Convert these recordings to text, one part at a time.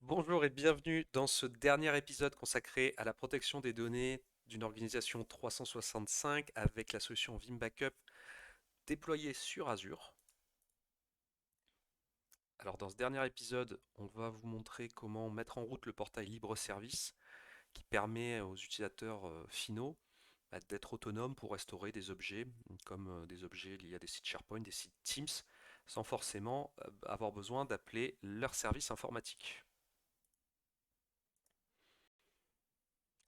Bonjour et bienvenue dans ce dernier épisode consacré à la protection des données d'une organisation 365 avec la solution Vim Backup déployée sur Azure. Alors dans ce dernier épisode, on va vous montrer comment mettre en route le portail libre service qui permet aux utilisateurs finaux d'être autonomes pour restaurer des objets comme des objets liés à des sites SharePoint, des sites Teams, sans forcément avoir besoin d'appeler leur service informatique.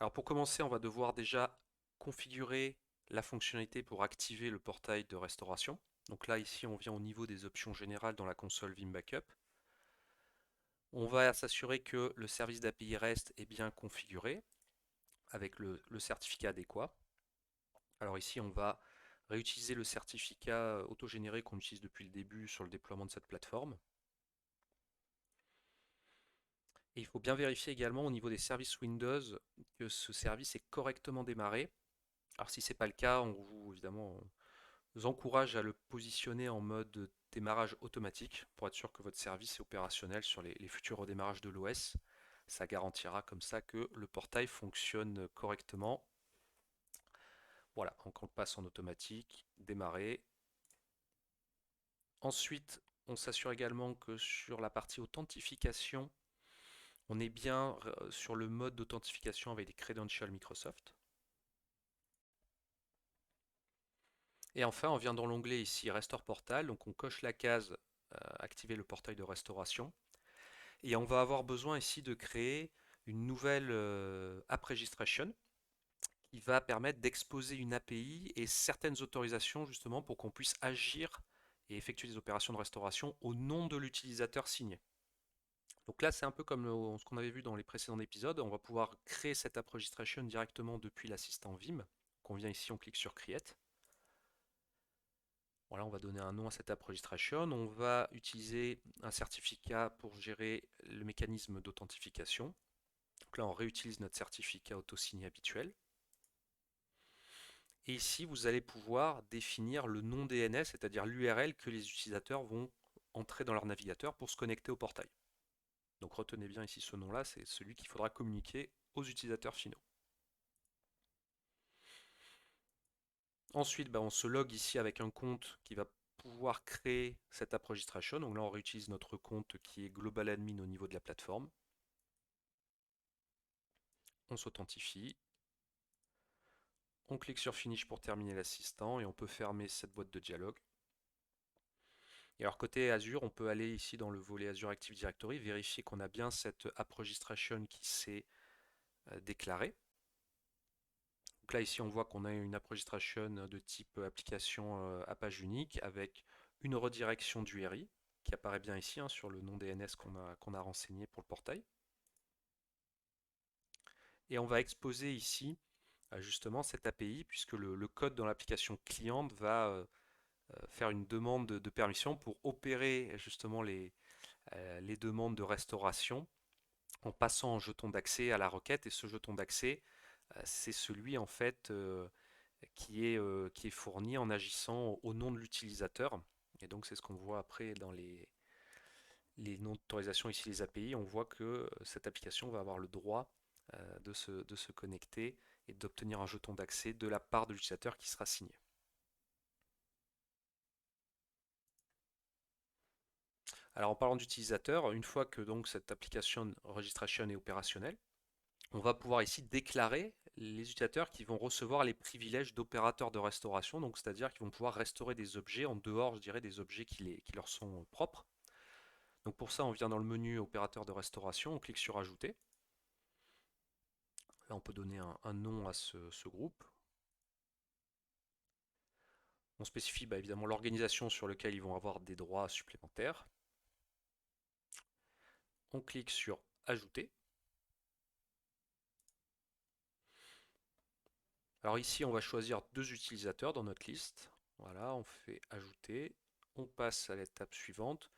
Alors pour commencer, on va devoir déjà configurer la fonctionnalité pour activer le portail de restauration. Donc là, ici, on vient au niveau des options générales dans la console Vim Backup. On va s'assurer que le service d'API REST est bien configuré avec le certificat adéquat. Alors ici, on va réutiliser le certificat autogénéré qu'on utilise depuis le début sur le déploiement de cette plateforme. Et il faut bien vérifier également au niveau des services Windows que ce service est correctement démarré. Alors si ce n'est pas le cas, on vous évidemment vous encourage à le positionner en mode démarrage automatique pour être sûr que votre service est opérationnel sur les futurs redémarrages de l'OS. Ça garantira comme ça que le portail fonctionne correctement. Voilà, donc on le passe en automatique, démarrer. Ensuite, on s'assure également que sur la partie authentification, on est bien sur le mode d'authentification avec les credentials Microsoft. Et enfin, on vient dans l'onglet ici Restore Portal, donc on coche la case activer le portail de restauration. Et on va avoir besoin ici de créer une nouvelle app registration qui va permettre d'exposer une API et certaines autorisations justement pour qu'on puisse agir et effectuer des opérations de restauration au nom de l'utilisateur signé. Donc là, c'est un peu comme ce qu'on avait vu dans les précédents épisodes. On va pouvoir créer cette app registration directement depuis l'assistant Vim. On vient ici, on clique sur Create. Voilà, on va donner un nom à cette app registration. On va utiliser un certificat pour gérer le mécanisme d'authentification. Donc là, on réutilise notre certificat auto-signé habituel. Et ici, vous allez pouvoir définir le nom DNS, c'est-à-dire l'URL que les utilisateurs vont entrer dans leur navigateur pour se connecter au portail. Donc retenez bien ici ce nom-là, c'est celui qu'il faudra communiquer aux utilisateurs finaux. Ensuite, on se log ici avec un compte qui va pouvoir créer cette app registration. Donc là, on réutilise notre compte qui est global admin au niveau de la plateforme. On s'authentifie. On clique sur Finish pour terminer l'assistant et on peut fermer cette boîte de dialogue. Et alors côté Azure, on peut aller ici dans le volet Azure Active Directory, vérifier qu'on a bien cette app registration qui s'est déclarée. Donc là ici on voit qu'on a une app registration de type application à page unique avec une redirection d'URI qui apparaît bien ici sur le nom DNS qu'on a renseigné pour le portail. Et on va exposer ici justement cette API puisque le code dans l'application cliente va faire une demande de permission pour opérer justement les demandes de restauration en passant en jeton d'accès à la requête. Et ce jeton d'accès, c'est celui en fait qui est fourni en agissant au nom de l'utilisateur. Et donc c'est ce qu'on voit après dans les noms d'autorisation, ici les API. On voit que cette application va avoir le droit de se connecter et d'obtenir un jeton d'accès de la part de l'utilisateur qui sera signé. Alors en parlant d'utilisateur, une fois que donc cette application registration est opérationnelle, on va pouvoir ici déclarer les utilisateurs qui vont recevoir les privilèges d'opérateurs de restauration, donc c'est-à-dire qu'ils vont pouvoir restaurer des objets en dehors, je dirais, des objets qui leur sont propres. Donc pour ça, on vient dans le menu opérateur de restauration, on clique sur ajouter. Là, on peut donner un nom à ce groupe. On spécifie évidemment l'organisation sur laquelle ils vont avoir des droits supplémentaires. On clique sur ajouter. Alors ici, on va choisir deux utilisateurs dans notre liste. Voilà, on fait ajouter. On passe à l'étape suivante.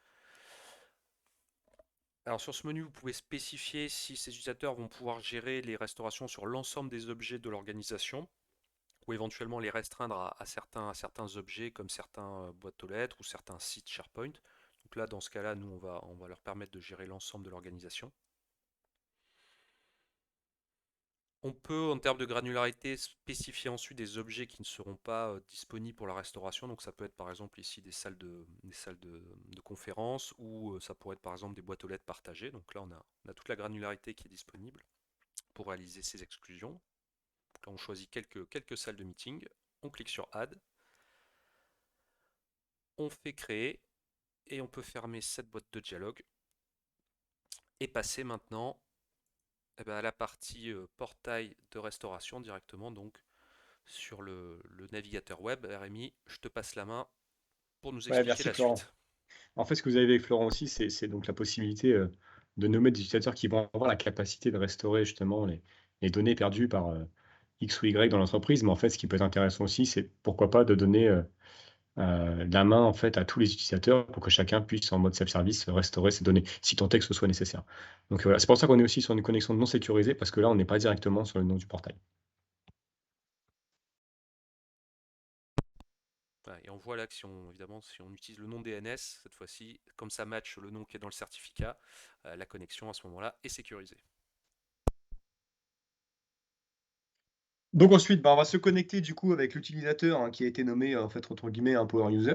Alors sur ce menu, vous pouvez spécifier si ces utilisateurs vont pouvoir gérer les restaurations sur l'ensemble des objets de l'organisation ou éventuellement les restreindre à certains objets comme certains boîtes aux lettres ou certains sites SharePoint. Donc là, dans ce cas-là, nous, on va leur permettre de gérer l'ensemble de l'organisation. On peut, en termes de granularité, spécifier ensuite des objets qui ne seront pas disponibles pour la restauration. Donc ça peut être par exemple ici des salles de conférence ou ça pourrait être par exemple des boîtes aux lettres partagées. Donc là on a toute la granularité qui est disponible pour réaliser ces exclusions. Donc là on choisit quelques salles de meeting, on clique sur Add, on fait créer et on peut fermer cette boîte de dialogue et passer maintenant eh ben, à la partie portail de restauration directement donc sur le navigateur web. RMI, je te passe la main pour nous Ouais, expliquer merci la Florent. suite. En fait, ce que vous avez avec Florent aussi, c'est donc la possibilité de nommer des utilisateurs qui vont avoir la capacité de restaurer justement les données perdues par X ou Y dans l'entreprise. Mais en fait, ce qui peut être intéressant aussi, c'est pourquoi pas de donner la main en fait à tous les utilisateurs pour que chacun puisse en mode self-service restaurer ses données, si tant est que ce soit nécessaire. Donc voilà, c'est pour ça qu'on est aussi sur une connexion non sécurisée, parce que là, on n'est pas directement sur le nom du portail. Voilà, et on voit là que évidemment, si on utilise le nom DNS, cette fois-ci, comme ça match le nom qui est dans le certificat, la connexion à ce moment-là est sécurisée. Donc ensuite, bah, on va se connecter du coup avec l'utilisateur qui a été nommé en fait entre guillemets un power user.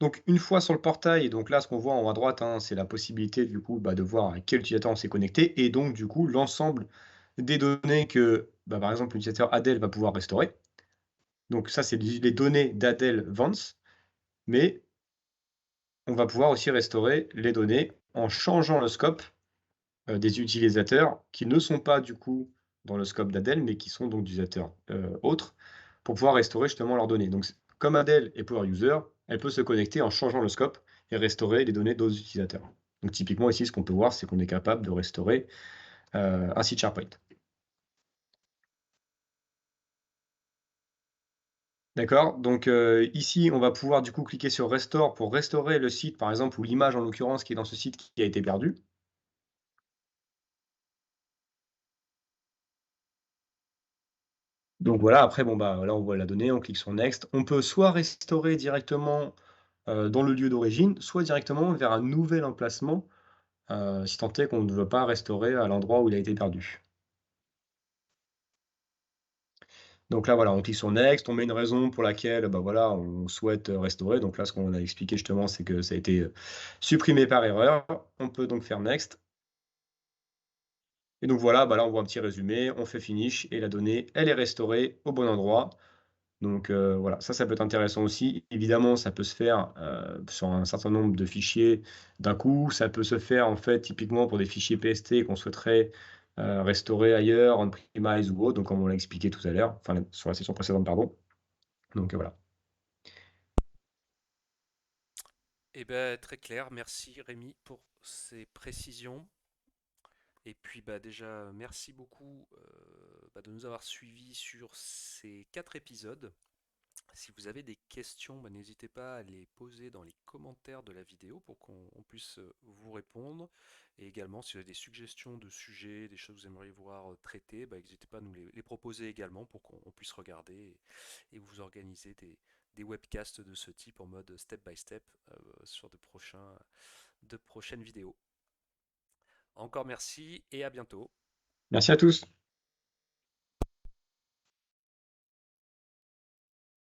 Donc une fois sur le portail, donc là ce qu'on voit en haut à droite, c'est la possibilité du coup de voir à quel utilisateur on s'est connecté et donc du coup l'ensemble des données que par exemple l'utilisateur Adèle va pouvoir restaurer. Donc ça c'est les données d'Adèle Vance, mais on va pouvoir aussi restaurer les données en changeant le scope des utilisateurs qui ne sont pas du coup dans le scope d'Adèle, mais qui sont donc d'utilisateurs autres, pour pouvoir restaurer justement leurs données. Donc, comme Adèle est Power User, elle peut se connecter en changeant le scope et restaurer les données d'autres utilisateurs. Donc, typiquement, ici, ce qu'on peut voir, c'est qu'on est capable de restaurer un site SharePoint. D'accord? Donc, ici, on va pouvoir du coup cliquer sur Restore pour restaurer le site, par exemple, ou l'image en l'occurrence qui est dans ce site qui a été perdue. Donc voilà, après, bon, bah, là, on voit la donnée, on clique sur Next. On peut soit restaurer directement dans le lieu d'origine, soit directement vers un nouvel emplacement, si tant est qu'on ne veut pas restaurer à l'endroit où il a été perdu. Donc là, voilà, on clique sur Next, on met une raison pour laquelle, bah, voilà, on souhaite restaurer. Donc là, ce qu'on a expliqué justement, c'est que ça a été supprimé par erreur. On peut donc faire Next. Et donc voilà, bah, là, on voit un petit résumé, on fait Finish et la donnée, elle est restaurée au bon endroit. Donc voilà, ça peut être intéressant aussi. Évidemment, ça peut se faire, sur un certain nombre de fichiers d'un coup. Ça peut se faire, en fait, typiquement pour des fichiers PST qu'on souhaiterait, restaurer ailleurs, on premise ou autre, donc comme on l'a expliqué tout à l'heure, enfin, sur la session précédente, pardon. Donc voilà. Eh bien, très clair, merci Rémi pour ces précisions. Et puis bah, déjà, merci beaucoup de nous avoir suivis sur ces 4 épisodes. Si vous avez des questions, n'hésitez pas à les poser dans les commentaires de la vidéo pour qu'on puisse vous répondre. Et également, si vous avez des suggestions de sujets, des choses que vous aimeriez voir traitées, n'hésitez pas à nous les proposer également pour qu'on puisse regarder et vous organiser des webcasts de ce type en mode step by step sur de prochaines vidéos. Encore merci et à bientôt. Merci à tous.